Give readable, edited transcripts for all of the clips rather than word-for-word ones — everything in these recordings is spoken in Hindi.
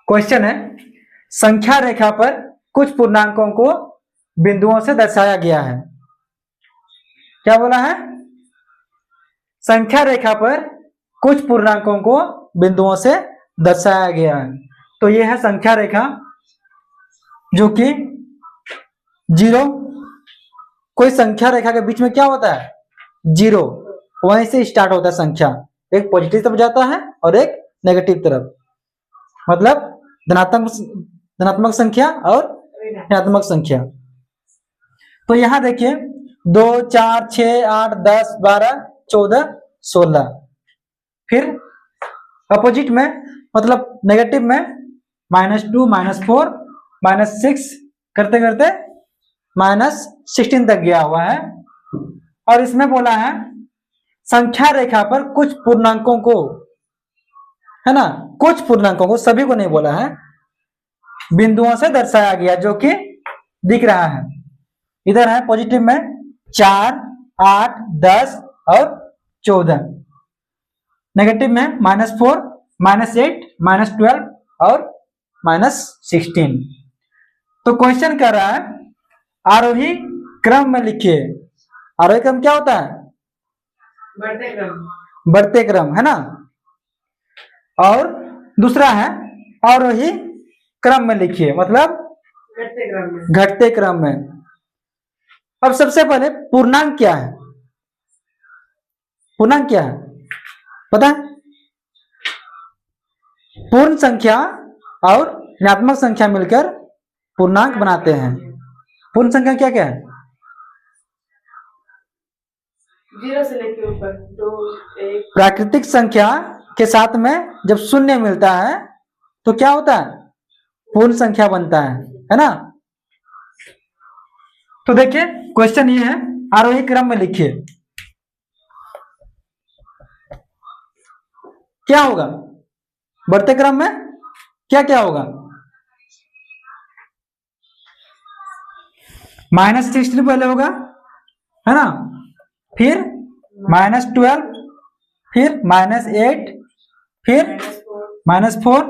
क्वेश्चन है, संख्या रेखा पर कुछ पूर्णांकों को बिंदुओं से दर्शाया गया है। क्या बोला है? संख्या रेखा पर कुछ पूर्णांकों को बिंदुओं से दर्शाया गया है। तो यह है संख्या रेखा, जो कि 0, कोई संख्या रेखा के बीच में क्या होता है? 0, वहीं से स्टार्ट होता है संख्या। एक पॉजिटिव तरफ जाता है और एक नेगेटिव तरफ, मतलब धनात्मक संख्या और ऋणात्मक संख्या। तो यहां देखिए 2, 4, 6, 8, 10, 12, 14, 16। फिर अपोजिट में मतलब नेगेटिव में -2, -4, -6 करते करते -16 तक गया हुआ है। और इसमें बोला है संख्या रेखा पर कुछ पूर्णांकों को, है ना, कुछ पूर्णांकों को, सभी को नहीं बोला है, बिंदुओं से दर्शाया गया, जो कि दिख रहा है। इधर है पॉजिटिव में 4, 8, 10 और 14, नेगेटिव में -4, -8, -12 और -16। तो क्वेश्चन कर रहा है आरोही क्रम में लिखिए। आरोही क्रम क्या होता है? बढ़ते क्रम, बढ़ते क्रम, है ना। और दूसरा है अवरोही क्रम में लिखिए, मतलब घटते क्रम में। घटते क्रम में। अब सबसे पहले पूर्णांक क्या है? पूर्णांक क्या है पता है? पूर्ण संख्या और ऋणात्मक संख्या मिलकर पूर्णांक बनाते हैं। पूर्ण संख्या क्या क्या है? 0 से लेकर ऊपर 2, 1। प्राकृतिक संख्या के साथ में जब शून्य मिलता है तो क्या होता है? पूर्ण संख्या बनता है ना। तो देखिए क्वेश्चन ये है, आरोही क्रम में लिखिए। क्या होगा बढ़ते क्रम में? क्या क्या होगा? -16 पहले होगा, है ना, फिर -12, फिर -8, फिर -4,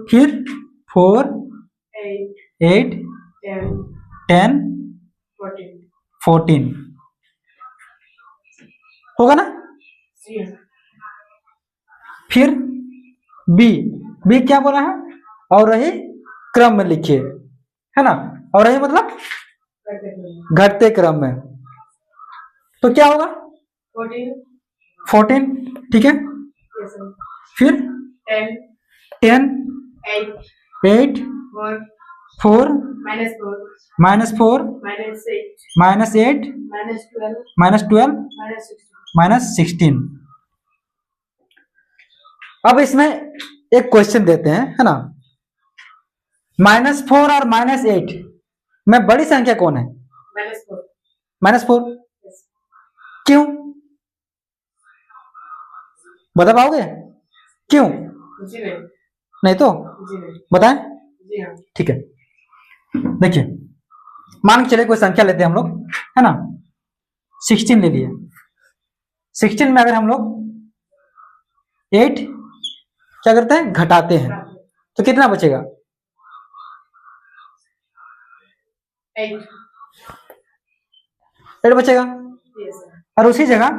फिर 4, 8, 10, 14 होगा ना। फिर बी क्या बोला है? और रही क्रम में लिखिए, है ना। और रही मतलब घटते क्रम में। तो क्या होगा? 14, ठीक है। फिर 10, 8, 4, -4, -8, -12, -16। अब इसमें एक क्वेश्चन देते हैं, है ना। -4 और -8 में बड़ी संख्या कौन है? -4। क्यों बता पाओगे? क्यों? नहीं तो बताएं। ठीक है, देखिए मान के चले कोई संख्या लेते हैं हम लोग, है ना। 16 ले लिए। 16 में अगर हम लोग 8 क्या करते हैं? घटाते हैं, तो कितना बचेगा? 8 बचेगा। और उसी जगह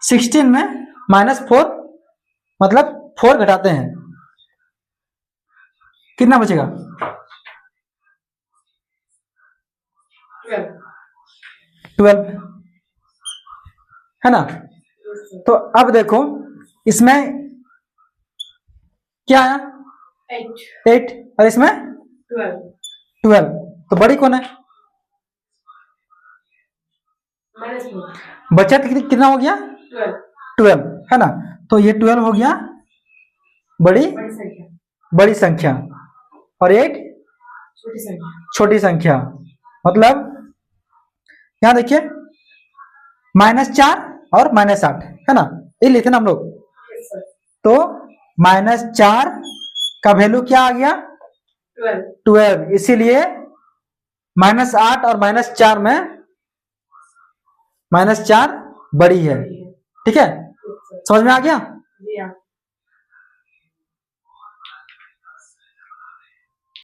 16 में -4 मतलब 4 घटाते हैं, कितना बचेगा? 12, है ना। तो अब देखो इसमें क्या आया? 8 और इसमें 12। तो बड़ी कौन है? बचत कितना हो गया? 12, है ना। तो ये 12 हो गया बड़ी संख्या और 8 छोटी संख्या। मतलब यहां देखिए -4 और -8, है ना, ये लिखे ना हम लोग। तो -4 का वैल्यू क्या आ गया? 12। इसीलिए -8 और -4 में -4 बड़ी है। ठीक है, समझ में आ गया?